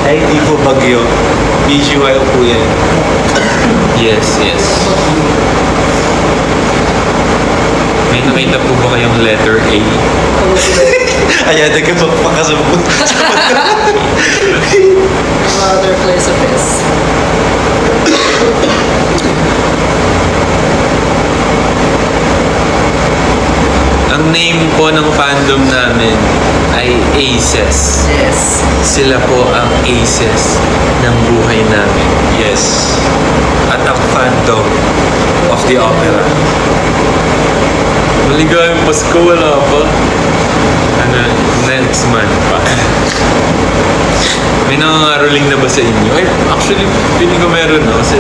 Ay, hindi po bagyo. BGYO po yan. Yes. May nakita po ba kayong letter A? Ayan, nagkapagpakasabot. Other place of his. Ang name po ng fandom namin ay Aces. Yes. Sila po ang aces ng buhay namin. Yes. At ang Phantom of the Opera. Maligayang Pasko, wala pa. Next month pa. May nangangaroling na ba sa inyo? Ay, actually, feeling ko meron na kasi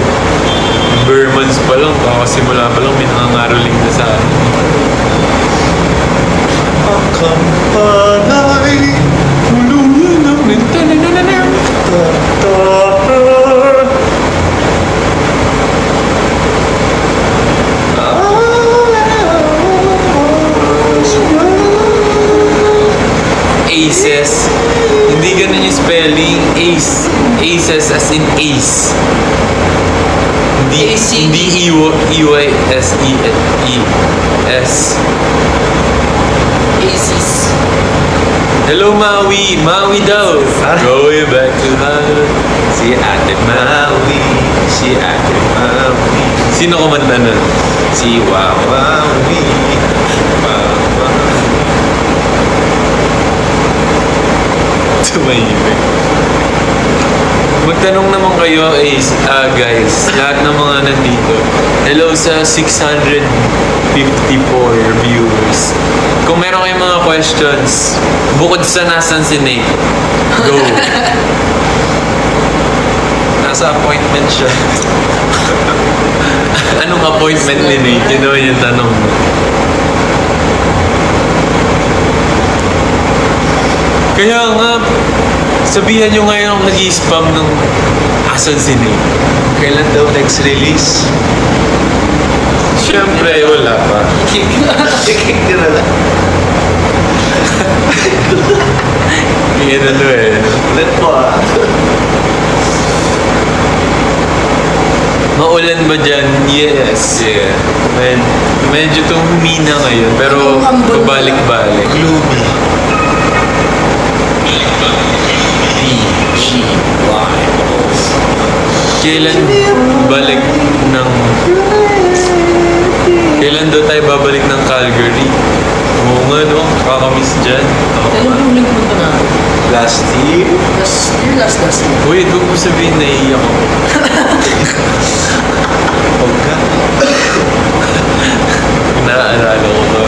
bare months pa lang, kakasimula pa lang may nangangaroling na sa akin. Ang kampanay, tuluyan ng nintanananam, tatahan. Aces. Hindi ganun yung spelling. Ace. Aces as in ace. Hindi E-Y-S-E-S. Aces. Hello, Maui. Maui daw. Going back to Maui. Si Ate Maui, si Ate Maui, Sino kumanta nun? si Wawawi, Wawawi. Tumahimik. Magtanong naman kayo, guys, lahat ng mga nandito. Hello sa 654 viewers. Kung meron kayong mga questions, bukod sa nasan si Nate, go. Nasa appointment siya. Anong appointment ni Nate? Yun naman yung tanong mo. Kaya nga, sabihan nyo ngayon nag-i-spam ng asan si Nate. Kailan daw next release? Siyempre, wala pa. Kikik na lang. Yan ano eh. Ulit po ah. Maulan ba dyan? Yes. Yeah. Medyo itong humina ngayon, pero pabalik-balik. Gloomy. Kailan balik ng... Kailan daw tayo babalik ng Calgary? Oo nga no, kakamiss dyan. Kailan po uling punta natin? Last year? Last year. Uy, huwag mo sabihin naiiyak ako. Pagka. Naaalala ko ba?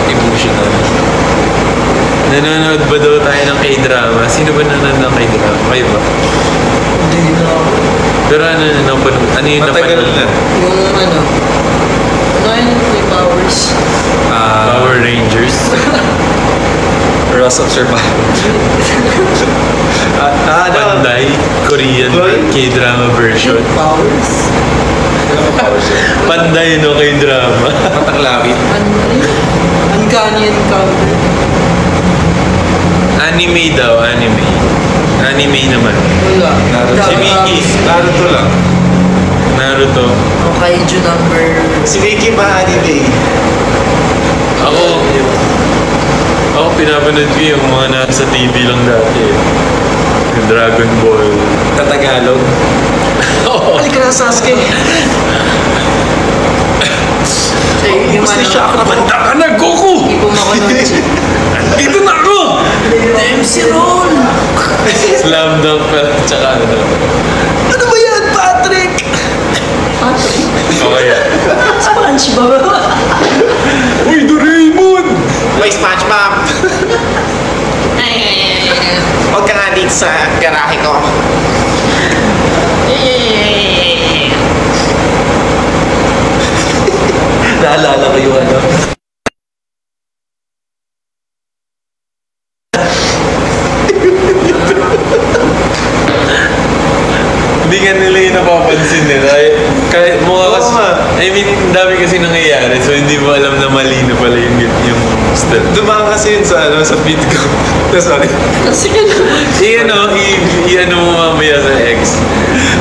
Emotional. Nanonood ba daw tayo ng K-drama? Sino ba nanonood ng K-drama? Kayo ba? Hindi na ako. Pero ano yung Matagal napanood? na. Yung ano yun yung Powers. Power Rangers. Ross of Survival. Panday, Korean K-drama version. Powers. Panday no K-drama. Mataklawin. Uncanny Encounter. Anime daw, anime. Anime naman. Wala. Naruto. Si Mickey. Naruto lang. Naruto. Ang kaiju number... Si Mickey ba anime? Ako pinapanood ko yung mga nasa TV lang dati. Yung Dragon Ball. Tatagalog. Oo. Halika na, Sasuke. Yung Gusto ano... siya ako naman. Taka na, Goku! Ibong ako nun. Dito na ako! MC Ron! Slam dunk pa. Tsaka ano. Ano ba yan, Patrick? Patrick? Okay yan. SpongeBob. Uy, Doraemon! May SpongeBob. Huwag ka nga dito sa garahe ko. Naalala ko yung ano. Hindi nga nila yung napapansin nila. Kahit mukha kasi... Oo nga. I mean, dami kasi nangyayari. So, hindi mo alam na mali na pala yung step. Dumaan kasi yun sa, ano, sa feed ko. Sorry. Kasi ano? Eh, ano, ano mo mamaya sa ex.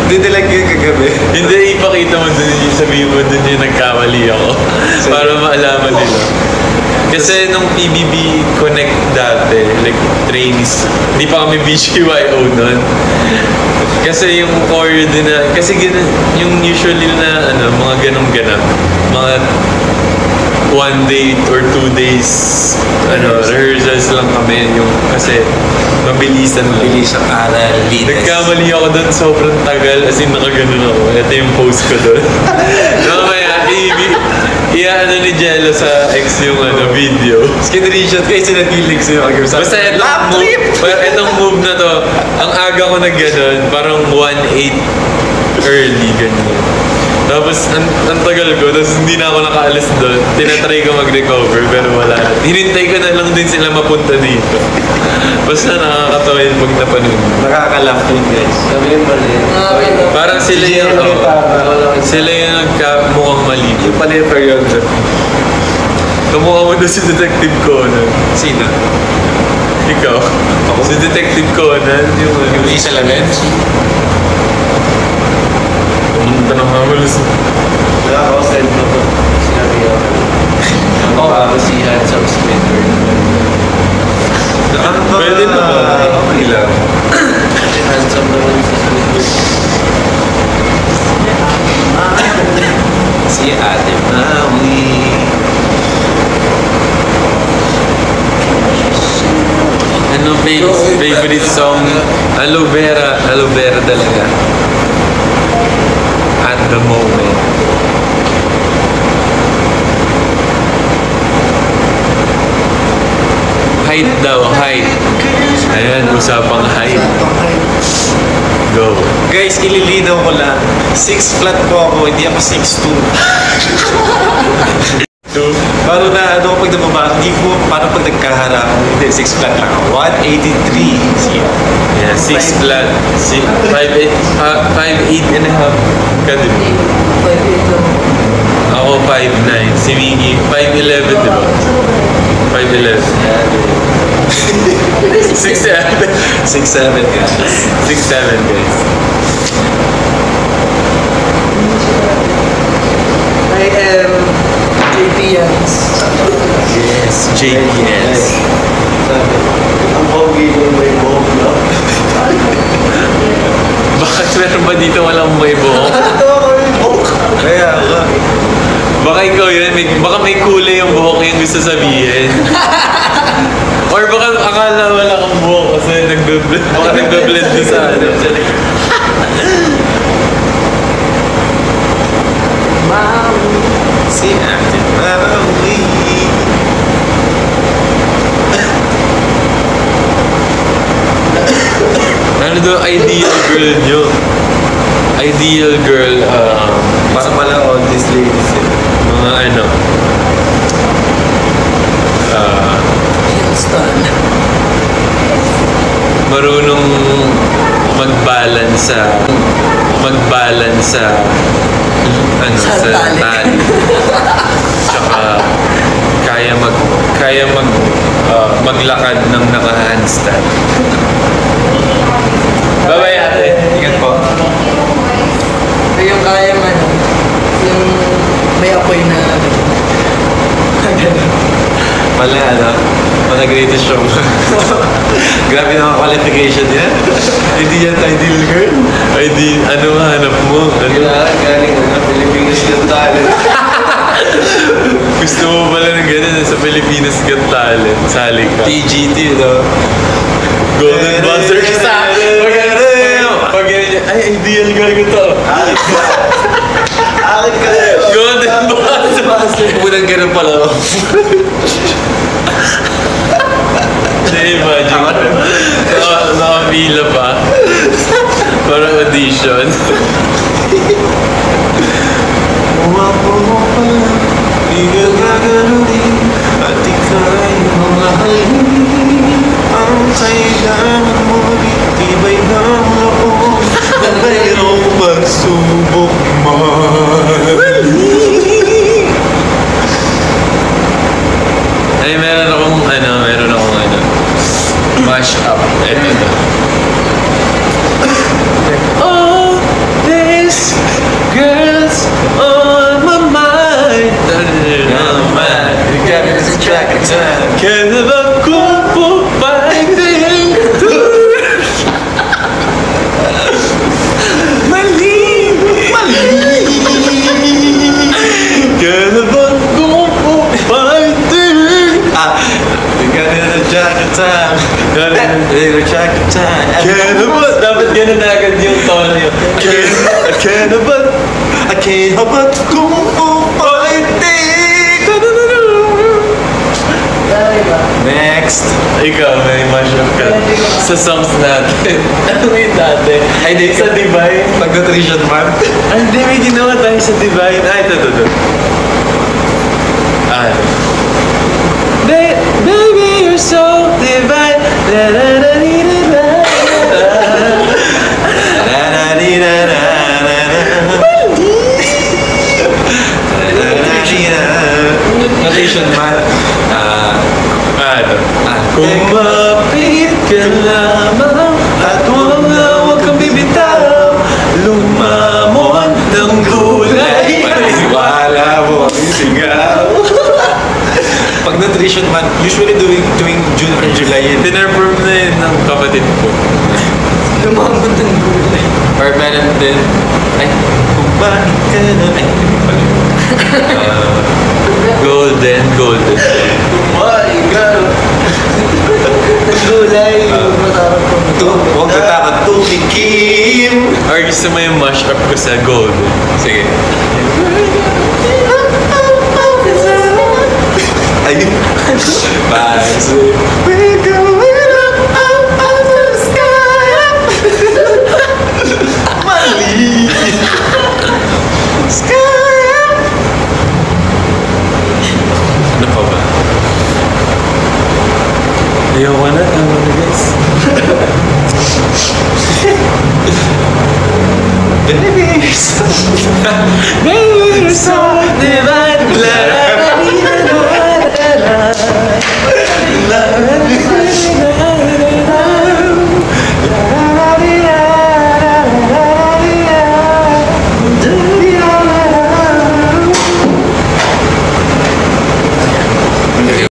Didilag yun kagabi. Hindi, ipakita mo dun yung sabihin mo dun yung nagkamali ako. Para maalaman nila. Kasi nung PBB Connect dati, like trainees, hindi pa kami BGYO nun. Kasi yung core din na, kasi ganun, yung usually na ano, mga ganong-ganap, mga 1 day or 2 days rehearsals lang kami yung kasi mabilisan lang. Bilis ang aral, linis. Nagkamali ako doon sobrang tagal as in nakaganon ako. Ito yung post ko doon. Mamaya, ano ni Jello sa ex yung video. Screenshot kayo sinatilig sa'yo. Basta itong move na to, ang aga ko na gano'n, parang 1:08 early, ganyan. Tapos, ang tagal ko, tapos hindi na ako nakaalis doon. Tinatry ko mag-recover, pero wala na. Hinintay ko na lang din sila mapunta dito. Basta nakakatawa yun pag napanood. Nakaka-laugh yun, guys. Sabi yung mali. Parang sila yung, sila yung mukhang mali. Yung pala yung choreography. Kamukha mo doon si Detective Conan. Sino? Ikaw? Si Detective Conan, Yung isa lang yun? Pumunta ng hamalus. Wala ako, send mo to. Sinabi ako. Ako si Handsome Splitter. Pwede na ba? Okay lang. Handsome naman sa Splitter. Si Ate Maui. Ano favorite song? Aloe Vera. Aloe Vera talaga. At the moment. Height daw, height. Ayan, usapang height. Go. Guys, ililinaw ko lang. 6 flat po ako, hindi ako 6'2". Paano na, ano pag nababa, hindi ko, paano pag nagkaharap, hindi, 6 flat lang ako. 183. Sige. Yeah, 6 flat. 5'8", 5'8 and a half. Ka din. 5'8 lang. Ako 5'9". Si Miggy, 5'11", di ba? 5'11". 6'7". 6'7", guys. 6'7", guys. I am JPS. Yes, JPS. Ang pogi mo may buhok na. Bakit meron ba dito walang may buhok? Ito ako may buhok. Kaya nga. Baka ikaw yun, baka may kulay yung buhok yung gusto sabihin. Or baka akala wala kang buhok kasi baka nagbe-blend din sa ano. Si Ate Maui. Ano daw ideal girl nyo? Ideal girl, Para pala all these ladies. mga ano, Houston. marunong magbalance sa ano Sa sa tali. tali. Tsaka kaya maglakad ng naka-handstand. Bye-bye ate. Ingat po. Yung kaya man, yung may apoy na Pala ano, mga greatest show. Grabe na mga qualification yan. Hindi yan ideal girl. Ano hanap mo? kailangan galing na Pilipinas yung talent. Gusto mo pala ng ganun sa Pilipinas Got Talent. Sali ka. TGT, no? Golden buzzer isa. Pag ganyan, ay, ideal girl ko to. Akin ka na yun. Golden buzzer. Unang ganun pala. Imagine. Nakapila pa. Parang audition. Umapo mo pa, di ka gagalunin, at ika'y mamahalin. Ang kailangan mo, tibay ng loob, na mayroong pagsubok mahalin. Ay, meron akong better check the time. Kaya ba? Dapat ganun na agad yung tono yun. Kaya ba? I can't help but kung fighting. Next. Ikaw, may mashup ka. Sa songs natin. Ano yung dati? Ay, di. Sa Divine. Pag-nutrition man. Ay, hindi, may ginawa tayo sa Divine. Ay, ito. Ah, ito. Baby, you're so divine. Nutrition man. Ito. Kumapit ka lamang at huwag kang bibitaw. Lumamon ng gulay. Wala mo ang sigaw. Pag nutrition man, usually tuwing June or July yun. Pinerform na yun ng kapatid ko. Lumambot ng gulay. Or meron din. Ay, Kumbalik ka na. Ay, hindi pala. golden. My God! Ng gulay. Masarap ko. Huwag ka takot tumikim. Or gusto mo yung mashup ko sa golden. Sige. Ayun. Bye. We're going up the sky. Mali. Sky. Ano pa ba? Ayoko na, tama na guys. Believers.